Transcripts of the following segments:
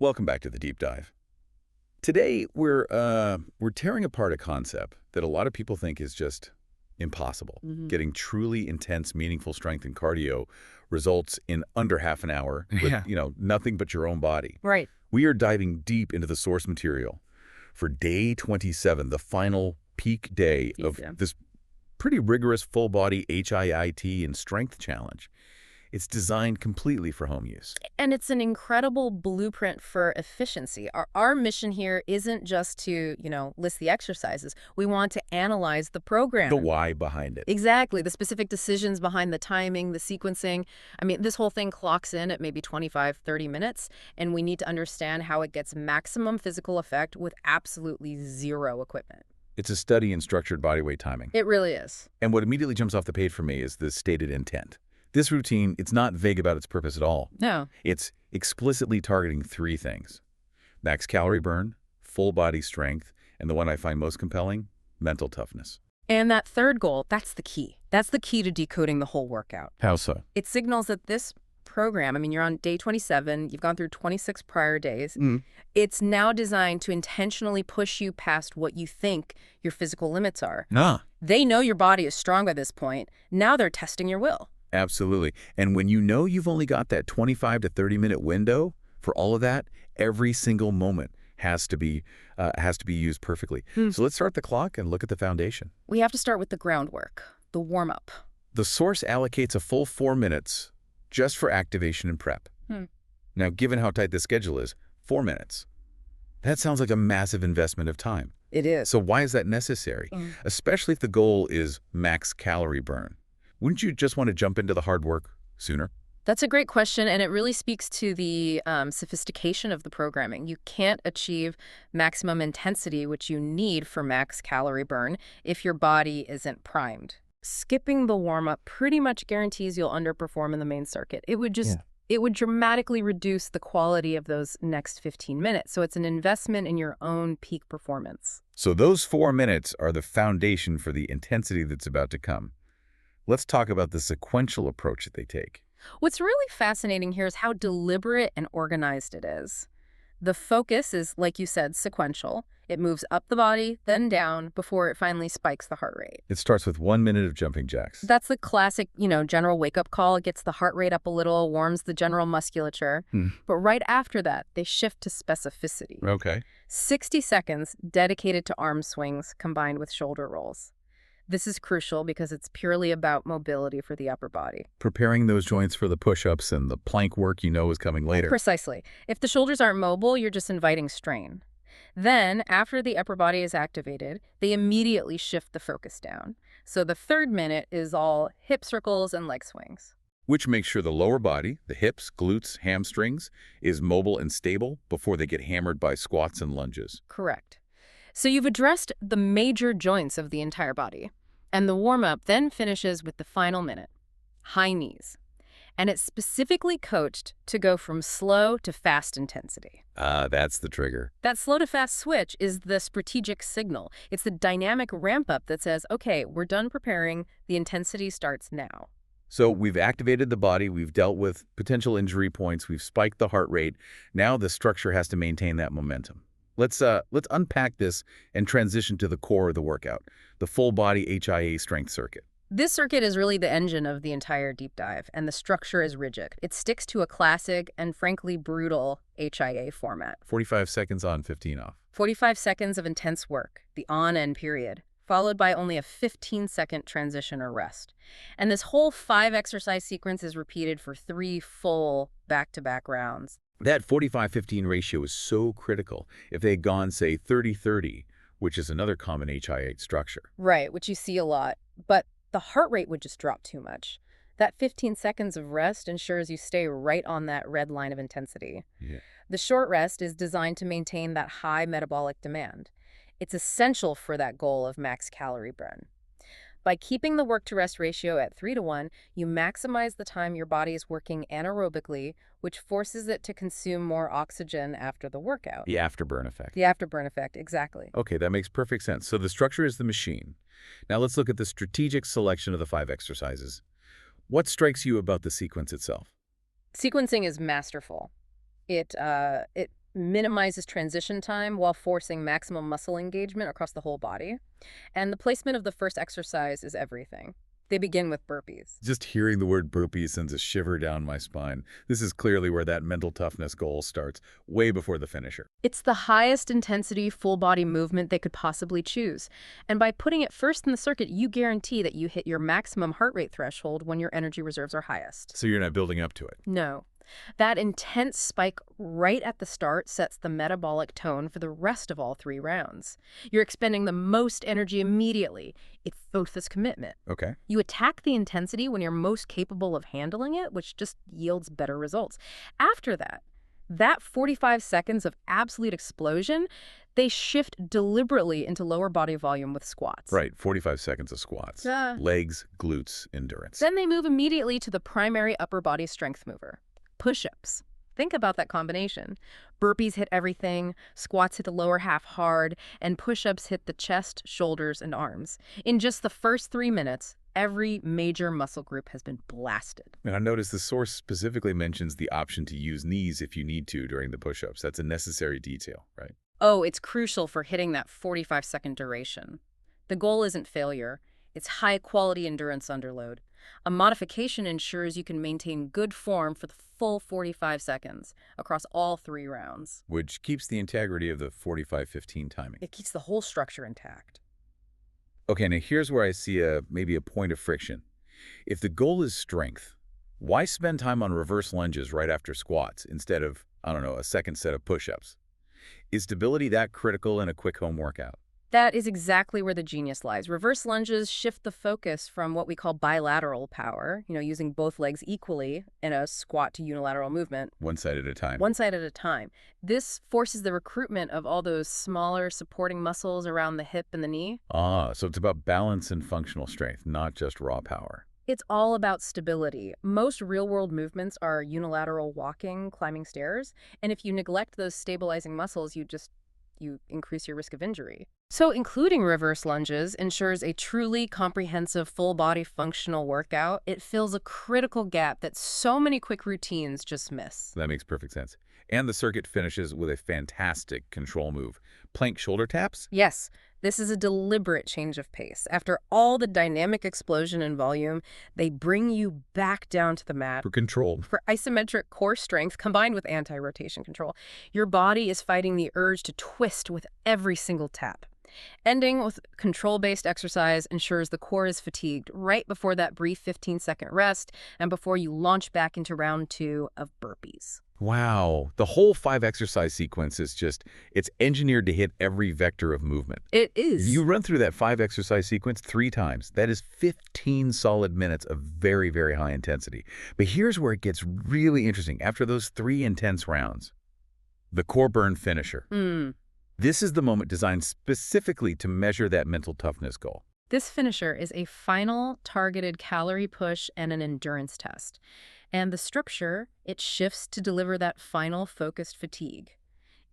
Welcome back to the deep dive. Today we're tearing apart a concept that a lot of people think is just impossible. Hmm. Getting truly intense, meaningful strength and cardio results in under half an hour with, Yeah. nothing but your own body. Right. We are diving deep into the source material for day 27, the final peak day Peak of day. this pretty rigorous full-body HIIT and strength challenge. It's designed completely for home use. And it's an incredible blueprint for efficiency. Our mission here isn't just to, list the exercises. We want to analyze the The program. why behind it. Exactly. The specific decisions behind the timing, the sequencing. I mean, this whole thing clocks in at maybe 25, 30 minutes, and we need to understand how it gets maximum physical effect with absolutely zero equipment. It's a study in structured bodyweight timing. It really is. And what immediately jumps off the page for me is the stated intent. This routine, it's not vague about its purpose at all. No. It's explicitly targeting three things: max calorie burn, full body strength, and the one I find most compelling, mental toughness. And that third goal, that's the key. That's the key to decoding the whole workout. How so? It signals that this program, I mean, you're on day 27, you've gone through 26 prior days. It's now designed to intentionally push you past what you think your physical limits are. Ah, They know your body is strong by this point. Now they're testing your will. absolutely. And when you know you've only got that 25 to 30-minute window for all of that, every single moment has to be used perfectly. So let's start the clock and look at the foundation. We have to start with the groundwork, the warm-up. The source allocates a full 4 minutes just for activation and prep. Now, given how tight the schedule is, 4 minutes. That sounds like a massive investment of time. It is. So why is that necessary? Especially if the goal is max calorie burn. Wouldn't you just want to jump into the hard work sooner? That's a great question, and it really speaks to the sophistication of the programming. You can't achieve maximum intensity, which you need for max calorie burn, if your body isn't primed. Skipping the warm-up pretty much guarantees you'll underperform in the main circuit. It would dramatically reduce the quality of those next 15 minutes, so it's an investment in your own peak performance. So those 4 minutes are the foundation for the intensity that's about to come. Let's talk about the sequential approach that they take. What's really fascinating here is how deliberate and organized it is. The focus is, like you said, sequential. It moves up the body, then down, before it finally spikes the heart rate. It starts with 1 minute of jumping jacks. That's the classic, general wake-up call. It gets the heart rate up a little, warms the general musculature. But right after that, they shift to specificity. Okay. 60 seconds dedicated to arm swings combined with shoulder rolls. This is crucial because it's purely about mobility for the upper body. Preparing those joints for the push-ups and the plank work is coming later. Precisely. If the shoulders aren't mobile, you're just inviting strain. Then, after the upper body is activated, they immediately shift the focus down. So the third minute is all hip circles and leg swings. Which makes sure the lower body, the hips, glutes, hamstrings, is mobile and stable before they get hammered by squats and lunges. Correct. So you've addressed the major joints of the entire body. And the warm-up then finishes with the final minute, high knees. And it's specifically coached to go from slow to fast intensity. That's the trigger. That slow to fast switch is the strategic signal. It's the dynamic ramp-up that says, okay, we're done preparing, the intensity starts now. So we've activated the body, we've dealt with potential injury points, we've spiked the heart rate. Now the structure has to maintain that momentum. Let's unpack this and transition to the core of the workout, the full-body HIA strength circuit. This circuit is really the engine of the entire deep dive, and the structure is rigid. It sticks to a classic and frankly brutal HIA format. 45 seconds on, 15 off. 45 seconds of intense work, the on-end period, followed by only a 15-second transition or rest. And this whole 5-exercise sequence is repeated for 3 full back-to-back rounds. That 45-15 ratio is so critical. If they had gone, say, 30-30, which is another common HIA structure. Right, which you see a lot, but the heart rate would just drop too much. That 15 seconds of rest ensures you stay right on that red line of intensity. Yeah. The short rest is designed to maintain that high metabolic demand. It's essential for that goal of max calorie burn. By keeping the work-to-rest ratio at 3-to-1, you maximize the time your body is working anaerobically, which forces it to consume more oxygen after the workout. The afterburn effect. The afterburn effect, exactly. Okay, that makes perfect sense. So the structure is the machine. Now let's look at the strategic selection of the 5 exercises. What strikes you about the sequence itself? Sequencing is masterful. It minimizes transition time while forcing maximum muscle engagement across the whole body. And the placement of the first exercise is everything. They begin with burpees. Just hearing the word burpee sends a shiver down my spine. This is clearly where that mental toughness goal starts, way before the finisher. It's the highest intensity full body movement they could possibly choose. And by putting it first in the circuit, you guarantee that you hit your maximum heart rate threshold when your energy reserves are highest. So you're not building up to it. No. That intense spike right at the start sets the metabolic tone for the rest of all 3 rounds. You're expending the most energy immediately. It's focused commitment. Okay. You attack the intensity when you're most capable of handling it, which just yields better results. After that 45 seconds of absolute explosion, they shift deliberately into lower body volume with squats. Right, 45 seconds of squats. Legs, glutes, endurance. Then they move immediately to the primary upper body strength mover. Push-ups. Think about that combination. Burpees hit everything, squats hit the lower half hard, and push-ups hit the chest, shoulders, and arms. In just the first 3 minutes, every major muscle group has been blasted. And I noticed the source specifically mentions the option to use knees if you need to during the push-ups. That's a necessary detail, right? Oh, it's crucial for hitting that 45-second duration. The goal isn't failure. It's high-quality endurance under load. A modification ensures you can maintain good form for the full 45 seconds across all 3 rounds. Which keeps the integrity of the 45-15 timing. It keeps the whole structure intact. Okay, now here's where I see maybe a point of friction. If the goal is strength, why spend time on reverse lunges right after squats instead of, I don't know, a second set of push-ups? Is stability that critical in a quick home workout? That is exactly where the genius lies. Reverse lunges shift the focus from what we call bilateral power, using both legs equally in a squat to unilateral movement. One side at a time. One side at a time. This forces the recruitment of all those smaller supporting muscles around the hip and the knee. So it's about balance and functional strength, not just raw power. It's all about stability. Most real-world movements are unilateral walking, climbing stairs, and if you neglect those stabilizing muscles, you increase your risk of injury. So including reverse lunges ensures a truly comprehensive full-body functional workout. It fills a critical gap that so many quick routines just miss. That makes perfect sense. And the circuit finishes with a fantastic control move. Plank shoulder taps? Yes, this is a deliberate change of pace. After all the dynamic explosion in volume, they bring you back down to the mat. For control. For isometric core strength combined with anti-rotation control. Your body is fighting the urge to twist with every single tap. Ending with control-based exercise ensures the core is fatigued right before that brief 15-second rest and before you launch back into round 2 of burpees. Wow. The whole 5 exercise sequence is it's engineered to hit every vector of movement. It is. You run through that 5 exercise sequence 3 times. That is 15 solid minutes of very, very high intensity. But here's where it gets really interesting. After those 3 intense rounds, the core burn finisher. This is the moment designed specifically to measure that mental toughness goal. This finisher is a final targeted calorie push and an endurance test. And the structure, it shifts to deliver that final focused fatigue.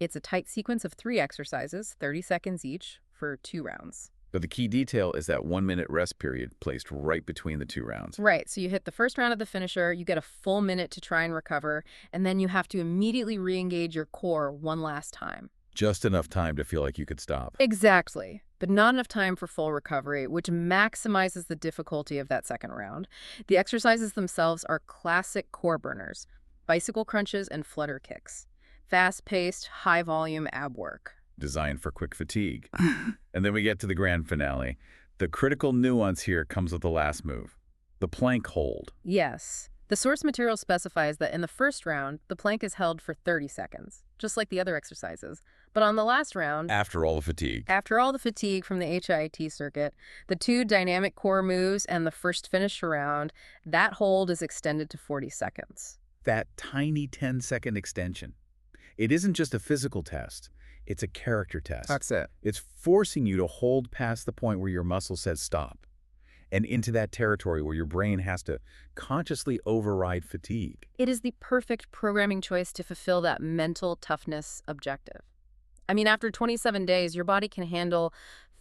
It's a tight sequence of 3 exercises, 30 seconds each, for 2 rounds. But the key detail is that 1-minute rest period placed right between the 2 rounds. Right, so you hit the first round of the finisher, you get a full minute to try and recover, and then you have to immediately re-engage your core one last time. Just enough time to feel like you could stop. Exactly, but not enough time for full recovery, which maximizes the difficulty of that second round. The exercises themselves are classic core burners, bicycle crunches and flutter kicks. Fast-paced, high-volume ab work. Designed for quick fatigue. And then we get to the grand finale. The critical nuance here comes with the last move, the plank hold. Yes. The source material specifies that in the first round, the plank is held for 30 seconds, just like the other exercises. But on the last round, After all the fatigue from the HIIT circuit, the 2 dynamic core moves and the first finish round, that hold is extended to 40 seconds. That tiny 10-second extension. It isn't just a physical test. It's a character test. That's it. It's forcing you to hold past the point where your muscle says stop and into that territory where your brain has to consciously override fatigue. It is the perfect programming choice to fulfill that mental toughness objective. I mean, after 27 days, your body can handle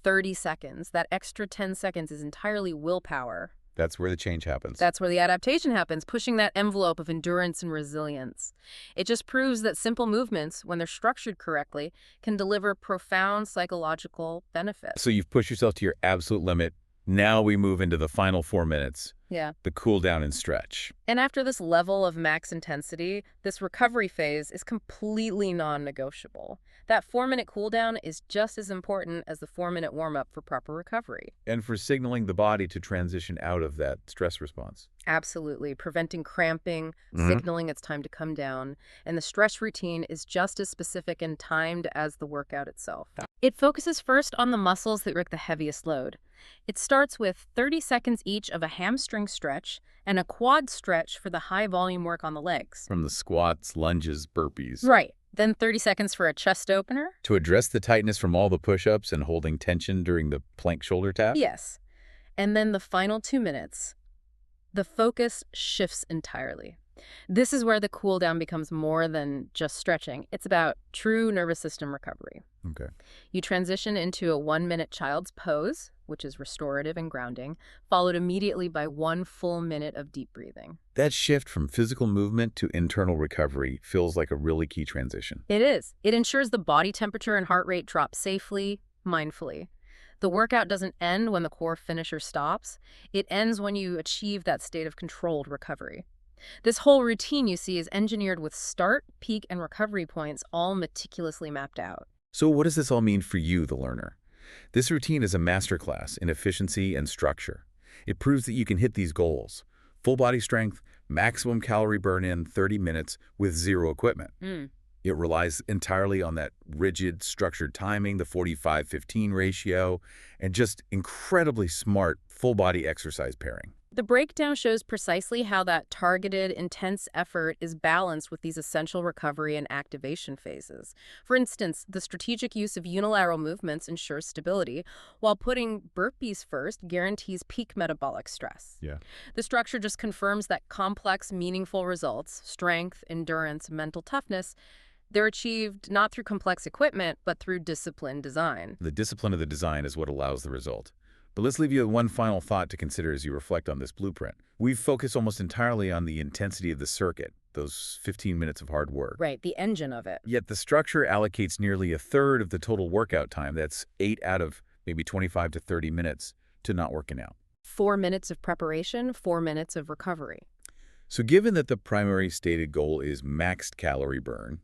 30 seconds. That extra 10 seconds is entirely willpower. That's where the change happens. That's where the adaptation happens, pushing that envelope of endurance and resilience. It just proves that simple movements, when they're structured correctly, can deliver profound psychological So benefits. you've pushed yourself to your absolute limit. Now we move into the final 4 minutes, Yeah. the cool down and stretch. And after this level of max intensity, this recovery phase is completely non-negotiable. That 4-minute cool down is just as important as the 4-minute warm-up for proper recovery. And for signaling the body to transition out of that stress response. Absolutely. Preventing cramping, Hmm. signaling it's time to come down. And the stretch routine is just as specific and timed as the workout itself. It focuses first on the muscles that work the heaviest load. It starts with 30 seconds each of a hamstring stretch and a quad stretch for the high volume work on the legs. From the squats, lunges, burpees. Right. Then 30 seconds for a chest opener? To address the tightness from all the push-ups and holding tension during the plank shoulder tap. Yes. And then the final 2 minutes. The focus shifts entirely. This is where the cool down becomes more than just stretching. It's about true nervous system recovery. Okay. You transition into a 1-minute child's pose, which is restorative and grounding, followed immediately by 1 full minute of deep breathing. That shift from physical movement to internal recovery feels like a really key transition. It is. It ensures the body temperature and heart rate drop safely, mindfully. The workout doesn't end when the core finisher stops. It ends when you achieve that state of controlled recovery. This whole routine, you see, is engineered with start, peak, and recovery points all meticulously mapped out. So what does this all mean for you, the learner? This routine is a masterclass in efficiency and structure. It proves that you can hit these goals. Full body strength, maximum calorie burn in 30 minutes with zero equipment. Mm. It relies entirely on that rigid, structured timing, the 45-15 ratio, and just incredibly smart full-body exercise pairing. The breakdown shows precisely how that targeted, intense effort is balanced with these essential recovery and activation phases. For instance, the strategic use of unilateral movements ensures stability, while putting burpees first guarantees peak metabolic stress. Yeah. The structure just confirms that complex, meaningful results, strength, endurance, mental toughness, they're achieved not through complex equipment, but through disciplined design. The discipline of the design is what allows the result. But let's leave you with one final thought to consider as you reflect on this blueprint. We've focused almost entirely on the intensity of the circuit, those 15 minutes of hard work. Right, the engine of it. Yet the structure allocates nearly a third of the total workout time, that's 8 out of maybe 25 to 30 minutes, to not working out. 4 minutes of preparation, 4 minutes of recovery. So given that the primary stated goal is maxed calorie burn,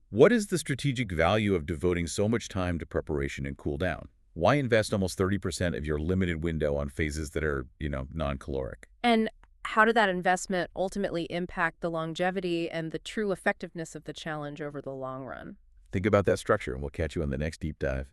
what is the strategic value of devoting so much time to preparation and cool down? Why invest almost 30% of your limited window on phases that are, non-caloric? And how did that investment ultimately impact the longevity and the true effectiveness of the challenge over the long run? Think about that structure, and we'll catch you on the next deep dive.